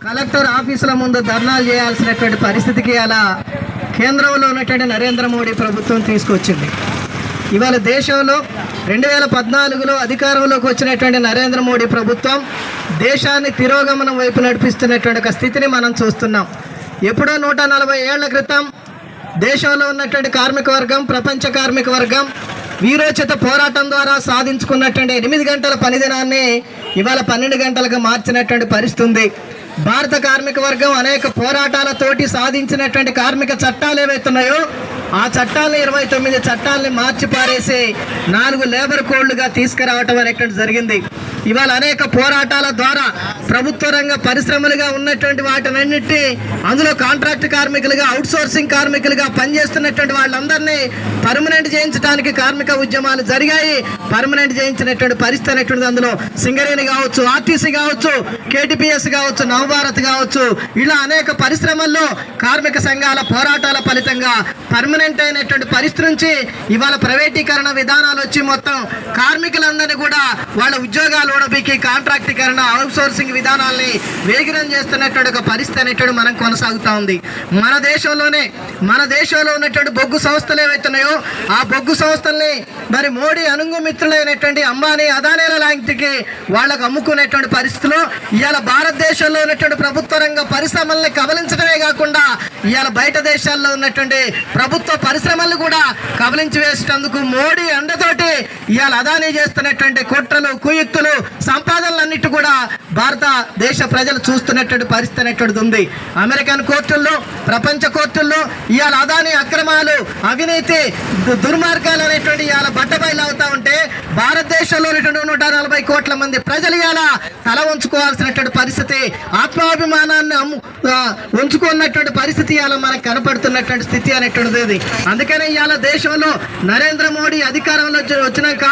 Collector ఆఫీసుల ముందు ధర్నాలు చేయాల్సినటువంటి పరిస్థితికి అలా కేంద్రంలో ఉన్నటువంటి నరేంద్ర మోడీ ప్రభుత్వం తీసుకొచ్చింది. ఇవాళ దేశంలో 2014లో అధికారంలోకి వచ్చినటువంటి నరేంద్ర మోడీ ప్రభుత్వం దేశాన్ని తిరోగమనం వైపు నడిపిస్తున్నటువంటి ఒక స్థితిని మనం చూస్తున్నాం. ఎప్పుడో 140 ఏళ్ల క్రితం దేశంలో ఉన్నటువంటి కార్మిక వర్గం, ప్రపంచ కార్మిక వర్గం వీరోచిత పోరాటం ద్వారా సాధించుకున్నటువంటి 8 గంటల పని దినాన్ని ఇవాళ 12 గంటలకు మార్చినటువంటి పరిస్థితి ఉంది. భారత కార్మిక వర్గం అనేక పోరాటాలతోటి సాధించినటువంటి కార్మిక చట్టాలు ఏవైతున్నాయో ఆ చట్టాలను 29 చట్టాలని మార్చి పారేసి 4 లేబర్ కోడ్లుగా తీసుకురావటం అనేటువంటి జరిగింది. ఇవాళ అనేక పోరాటాల ద్వారా ప్రభుత్వ రంగ పరిశ్రమలుగా ఉన్నటువంటి వాటినన్నింటినీ అందులో కాంట్రాక్ట్ కార్మికులుగా, అవుట్ సోర్సింగ్ కార్మికులుగా పనిచేస్తున్నటువంటి వాళ్ళందరినీ పర్మనెంట్ చేయించడానికి కార్మిక ఉద్యమాలు జరిగాయి. పర్మనెంట్ చేయించినటువంటి పరిస్థితి అనేటువంటిది అందులో సింగరేణి కావచ్చు, ఆర్టీసీ కావచ్చు, కేటీపీఎస్ కావచ్చు, నవభారత్ కావచ్చు, ఇలా అనేక పరిశ్రమల్లో కార్మిక సంఘాల పోరాటాల ఫలితంగా పర్మనెంట్ అయినటువంటి పరిస్థితి నుంచి ఇవాళ ప్రైవేటీకరణ విధానాలు వచ్చి మొత్తం కార్మికులందరినీ కూడా వాళ్ళ ఉద్యోగాలు ఊడబీకి కాంట్రాక్టీకరణ, అవుట్ సోర్సింగ్ విధానాల్ని వేగిరం చేస్తున్నటువంటి ఒక పరిస్థితి అనేటువంటి మనం కొనసాగుతూ ఉంది. మన దేశంలో ఉన్నటువంటి బొగ్గు సంస్థలు ఏవైతున్నాయో ఆ బొగ్గు సంస్థల్ని మరి మోడీ అనుంగు మిత్రులైనటువంటి అంబానీ, అదానీల లాంటికి వాళ్ళకు అమ్ముకునేటువంటి పరిస్థితిలో ఇవాళ భారతదేశంలో ఉన్నటువంటి ప్రభుత్వ రంగ పరిశ్రమల్ని కబలించడమే కాకుండా ఇవాళ బయట దేశాల్లో ఉన్నటువంటి ప్రభుత్వ పరిశ్రమలు కూడా కబలించి వేసేందుకు మోడీ అండతోటి ఇవాళ అదానీ చేస్తున్నటువంటి కుట్రలు, కుయుక్తులు, సంపాదనలన్నిటి కూడా భారతదేశ ప్రజలు చూస్తున్నటువంటి పరిస్థితి అనేటువంటిది ఉంది. అమెరికన్ కోర్టుల్లో, ప్రపంచ కోర్టుల్లో ఇవాళ అదానీ అక్రమాలు, అవినీతి, దుర్మార్గాలు అనేటువంటి ఇవాళ బట్టబయలు అవుతా ఉంటే భారతదేశంలో 140 కోట్ల మంది ప్రజలు ఇవాళ తల ఉంచుకోవాల్సినటువంటి పరిస్థితి, ఆత్మాభిమానాన్ని ఉంచుకున్నటువంటి పరిస్థితి ఇవాళ మనకు కనపడుతున్నటువంటి స్థితి అనేటువంటిది. అందుకనే ఇవాళ దేశంలో నరేంద్ర మోడీ అధికారంలో వచ్చినాక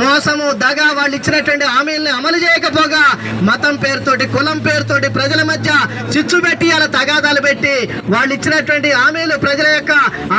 మోసము, దగ, వాళ్ళు ఇచ్చినటువంటి హామీలను అమలు చేయకపోగా మతం పేరుతోటి, కులం పేరుతోటి ప్రజల మధ్య చిచ్చు పెట్టి అలా తగాదాలు పెట్టి వాళ్ళు ఇచ్చినటువంటి హామీలు ప్రజల యొక్క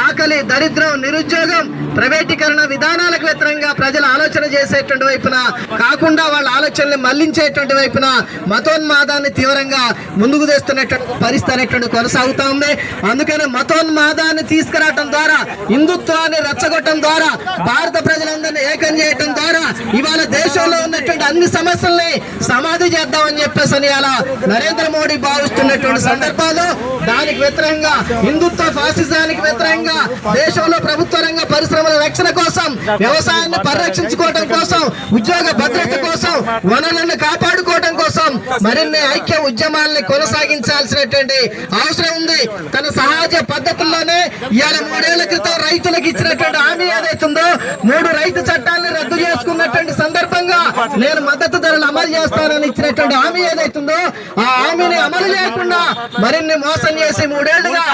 ఆకలి, దరిద్రం, నిరుద్యోగం, ప్రైవేటీకరణ విధానాలకు వ్యతిరేకంగా ప్రజలు ఆలోచన చేసేటువంటి వైపున కాకుండా వాళ్ళ ఆలోచనలు మళ్లించేటువంటి వైపున మతోన్మాదాన్ని తీవ్రంగా ముందుకు తెస్తున్నటువంటి పరిస్థితి అనేటువంటి కొనసాగుతా ఉంది. అందుకని మతోన్మాదాన్ని తీసుకురావడం ద్వారా, హిందుత్వాన్ని రెచ్చగొట్టడం ద్వారా, భారత ప్రజలందరినీ ఏకం చేయడం ద్వారా ఇవాళ దేశంలో ఉన్నటువంటి అన్ని సమస్యల్ని సమాధి చేద్దామని చెప్పేసి అని అలా నరేంద్ర మోడీ భావిస్తున్నటువంటి సందర్భాలు, దానికి వ్యతిరేకంగా హిందుత్వ ఫాసిజానికి వ్యతిరేకంగా దేశంలో ప్రభుత్వ రంగ పరిశ్రమల రక్షణ కోసం, వ్యవసాయాన్ని పరిరక్షించుకోవడం కోసం, ఉద్యోగ భద్రత కోసం, వనరులను కాపాడుకోవడం కోసం మరిన్ని ఐక్య ఉద్యమాలని కొనసాగించాల్సినటువంటి అవసరం ఉంది. తన సహజ పద్ధతుల్లోనే ఇవాళ 3 ఏళ్ల క్రితం రైతులకు ఇచ్చినటువంటి హామీ ఏదైతుందో 3 రైతు చట్టాలను రద్దు చేసుకున్నటువంటి సందర్భంగా నేను మద్దతు ధరలు అమలు చేస్తానని ఇచ్చినటువంటి హామీ ఏదైతుందో ఆ హామీని అమలు చేయకుండా మరిన్ని మోసం చేసి 3 ఏళ్లుగా